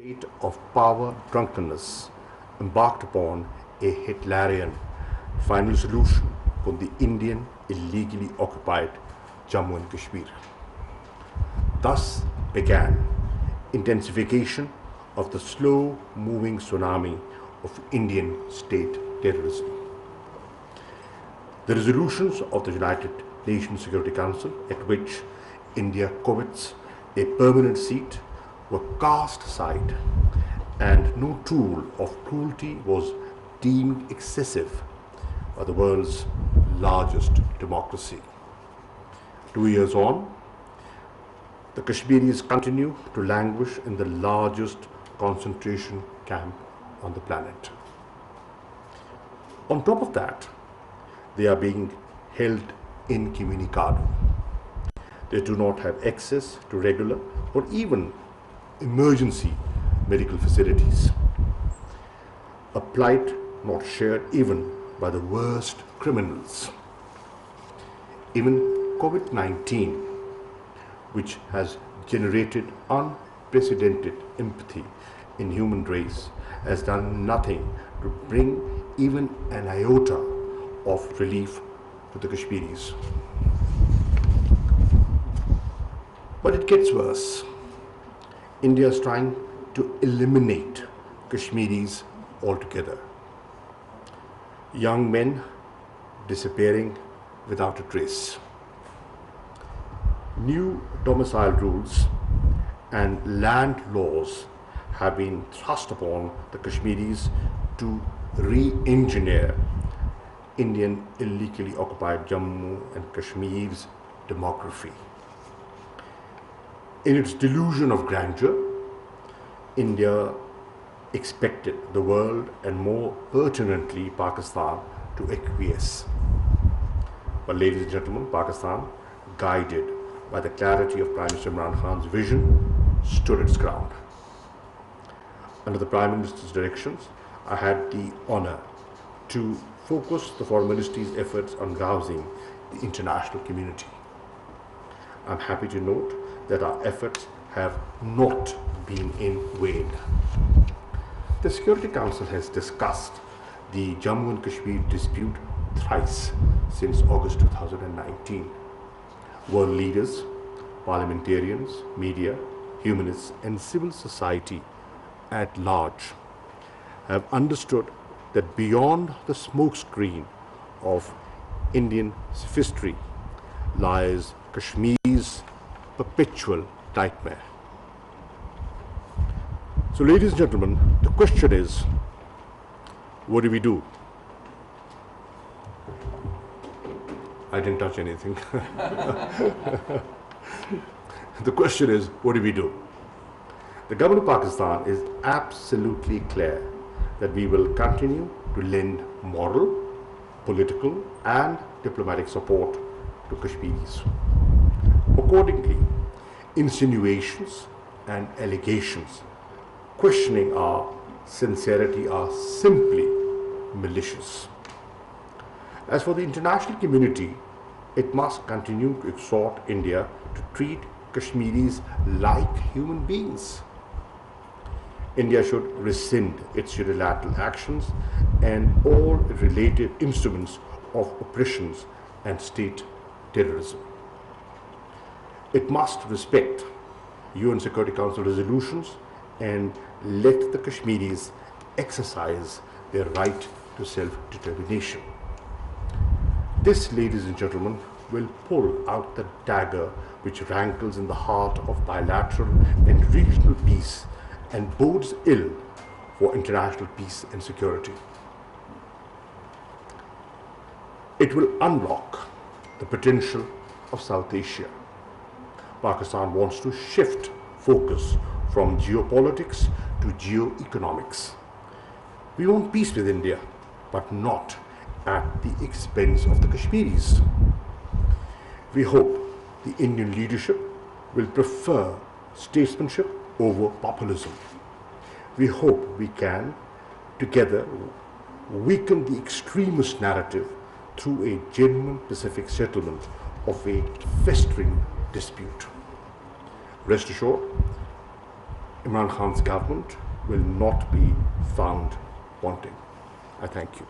state of power drunkenness embarked upon a Hitlerian final solution for the Indian illegally occupied Jammu and Kashmir. Thus began intensification of the slow-moving tsunami of Indian state terrorism. The resolutions of the United Nations Security Council, at which India covets a permanent seat, were cast aside, and no tool of cruelty was deemed excessive by the world's largest democracy. 2 years on, the Kashmiris continue to languish in the largest concentration camp on the planet. On top of that, they are being held incommunicado. They do not have access to regular or even emergency medical facilities, a plight not shared even by the worst criminals. Even COVID-19, which has generated unprecedented empathy in human race, has done nothing to bring even an iota of relief to the Kashmiris. But it gets worse. India is trying to eliminate Kashmiris altogether. Young men disappearing without a trace. New domicile rules and land laws have been thrust upon the Kashmiris to re-engineer Indian illegally occupied Jammu and Kashmir's demography. In its delusion of grandeur, India expected the world, and more pertinently Pakistan, to acquiesce. But ladies and gentlemen, Pakistan, guided by the clarity of Prime Minister Imran Khan's vision, stood its ground. Under the Prime Minister's directions, I had the honor to focus the Foreign Ministry's efforts on rousing the international community. I'm happy to note that our efforts have not been in vain. The Security Council has discussed the Jammu and Kashmir dispute thrice since August 2019. World leaders, parliamentarians, media, humanists, and civil society at large have understood that beyond the smokescreen of Indian sophistry lies Kashmir's perpetual nightmare. So, ladies and gentlemen, the question is, what do we do? I didn't touch anything. The question is, what do we do? The government of Pakistan is absolutely clear that we will continue to lend moral, political, and diplomatic support to Kashmiris. Accordingly, insinuations and allegations questioning our sincerity are simply malicious. As for the international community, it must continue to exhort India to treat Kashmiris like human beings. India should rescind its unilateral actions and all related instruments of oppressions and state terrorism. It must respect UN Security Council resolutions and let the Kashmiris exercise their right to self-determination. This, ladies and gentlemen, will pull out the dagger which rankles in the heart of bilateral and regional peace and bodes ill for international peace and security. It will unlock the potential of South Asia. Pakistan wants to shift focus from geopolitics to geoeconomics. We want peace with India, but not at the expense of the Kashmiris. We hope the Indian leadership will prefer statesmanship over populism. We hope we can together weaken the extremist narrative through a genuine Pacific settlement of a festering dispute. Rest assured, Imran Khan's government will not be found wanting. I thank you.